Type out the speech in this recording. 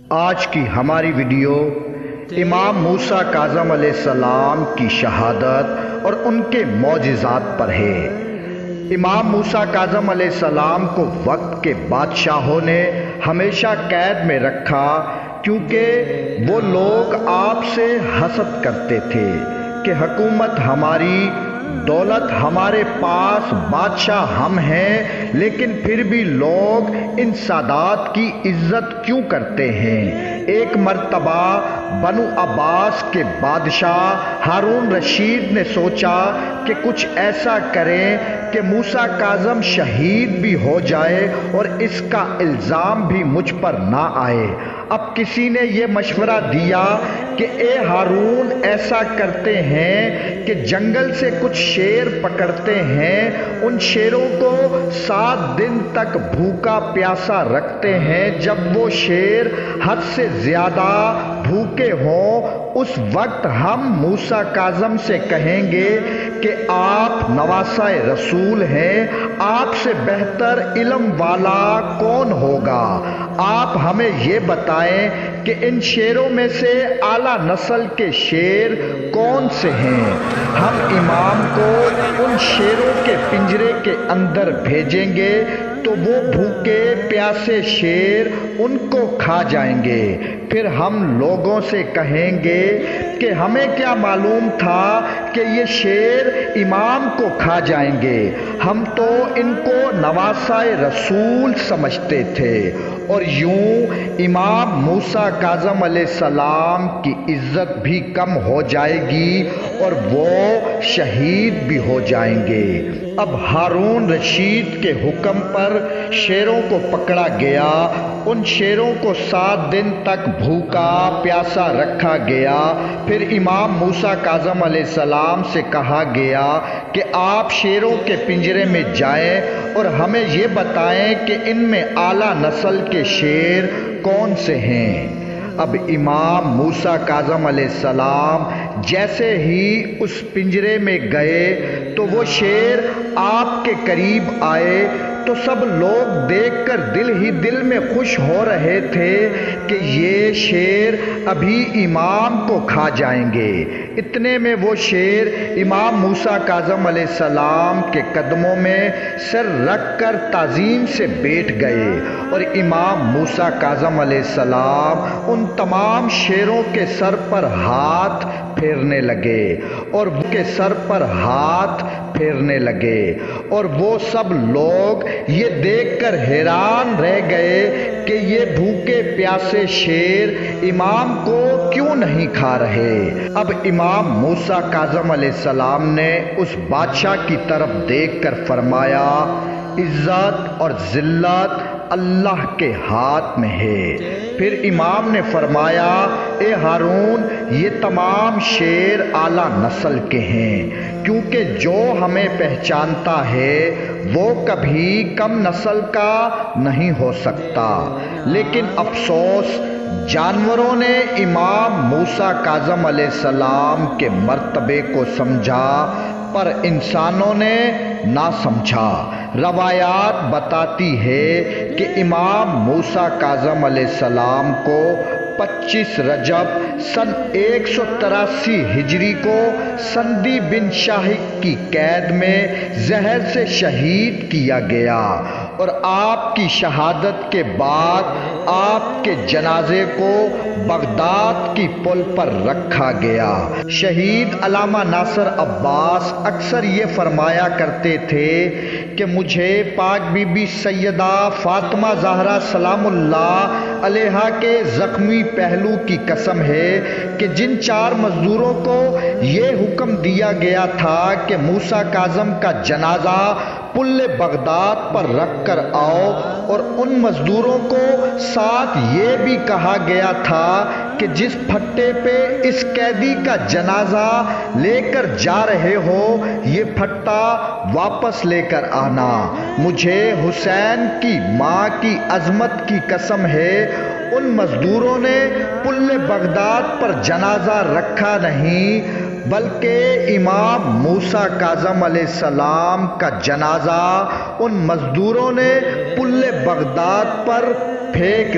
آج کی ہماری ویڈیو امام موسیٰ کاظم علیہ السلام کی شہادت اور ان کے معجزات پر ہے۔ امام موسیٰ کاظم علیہ السلام کو وقت کے بادشاہوں نے ہمیشہ قید میں رکھا کیونکہ وہ لوگ آپ سے حسد کرتے تھے کہ حکومت ہماری، دولت ہمارے پاس، بادشاہ ہم ہیں، لیکن پھر بھی لوگ ان سادات کی عزت کیوں کرتے ہیں۔ ایک مرتبہ بنو عباس کے بادشاہ ہارون رشید نے سوچا کہ کچھ ایسا کریں کہ موسیٰ کاظم شہید بھی ہو جائے اور اس کا الزام بھی مجھ پر نہ آئے۔ اب کسی نے یہ مشورہ دیا کہ اے ہارون، ایسا کرتے ہیں کہ جنگل سے کچھ شیر پکڑتے ہیں، ان شیروں کو 7 دن تک بھوکا پیاسا رکھتے ہیں، جب وہ شیر حد سے زیادہ بھوکے ہوں اس وقت ہم موسیٰ کاظم سے کہیں گے کہ آپ نواسۂ رسول ہیں، آپ سے بہتر علم والا کون ہوگا؟ آپ ہمیں یہ بتائیں کہ ان شیروں میں سے اعلیٰ نسل کے شیر کون سے ہیں؟ ہم امام کو ان شیروں کے پنجرے کے اندر بھیجیں گے تو وہ بھوکے پیاسے شیر ان کو کھا جائیں گے۔ پھر ہم لوگوں سے کہیں گے کہ ہمیں کیا معلوم تھا کہ یہ شیر امام کو کھا جائیں گے، ہم تو ان کو نواسۂ رسول سمجھتے تھے۔ اور یوں امام موسیٰ کاظم علیہ السلام کی عزت بھی کم ہو جائے گی اور وہ شہید بھی ہو جائیں گے۔ اب ہارون رشید کے حکم پر شیروں کو پکڑا گیا، ان شیروں کو 7 دن تک بھوکا پیاسا رکھا گیا۔ پھر امام موسیٰ کاظم علیہ السلام سے کہا گیا کہ آپ شیروں کے پنجرے میں جائیں اور ہمیں یہ بتائیں کہ ان میں اعلیٰ نسل کے شیر کون سے ہیں۔ اب امام موسیٰ کاظم علیہ السلام جیسے ہی اس پنجرے میں گئے تو وہ شیر آپ کے قریب آئے تو سب لوگ دیکھ کر دل ہی دل میں خوش ہو رہے تھے کہ یہ شیر ابھی امام کو کھا جائیں گے۔ اتنے میں وہ شیر امام موسیٰ کاظم علیہ السلام کے قدموں میں سر رکھ کر تعظیم سے بیٹھ گئے اور امام موسیٰ کاظم علیہ السلام ان تمام شیروں کے سر پر ہاتھ پھیرنے لگے اور وہ کے سر پر ہاتھ پھیرنے لگے اور وہ سب لوگ یہ دیکھ کر حیران رہ گئے کہ یہ بھوکے پیاسے شیر امام کو کیوں نہیں کھا رہے۔ اب امام موسیٰ کاظم علیہ السلام نے اس بادشاہ کی طرف دیکھ کر فرمایا، عزت اور ذلت اللہ کے ہاتھ میں ہے۔ پھر امام نے فرمایا، اے ہارون، یہ تمام شیر اعلیٰ نسل کے ہیں، کیونکہ جو ہمیں پہچانتا ہے وہ کبھی کم نسل کا نہیں ہو سکتا۔ لیکن افسوس، جانوروں نے امام موسیٰ کاظم علیہ السلام کے مرتبے کو سمجھا پر انسانوں نے نہ سمجھا۔ روایات بتاتی ہے کہ امام موسیٰ کاظم علیہ السلام کو 25 رجب سن 183 ہجری کو سندی بن شاہق کی قید میں زہر سے شہید کیا گیا اور آپ کی شہادت کے بعد آپ کے جنازے کو بغداد کی پل پر رکھا گیا۔ شہید علامہ ناصر عباس اکثر یہ فرمایا کرتے تھے کہ مجھے پاک بی بی سیدہ فاطمہ زہرا سلام اللہ علیہا کے زخمی پہلو کی قسم ہے کہ جن 4 مزدوروں کو یہ حکم دیا گیا تھا کہ موسیٰ کاظم کا جنازہ پل بغداد پر رکھ کر آؤ، اور ان مزدوروں کو ساتھ یہ بھی کہا گیا تھا کہ جس پھٹے پہ اس قیدی کا جنازہ لے کر جا رہے ہو یہ پھٹا واپس لے کر آنا، مجھے حسین کی ماں کی عظمت کی قسم ہے ان مزدوروں نے پل بغداد پر جنازہ رکھا نہیں بلکہ امام موسیٰ کاظم علیہ السلام کا جنازہ ان مزدوروں نے پل بغداد پر پھینک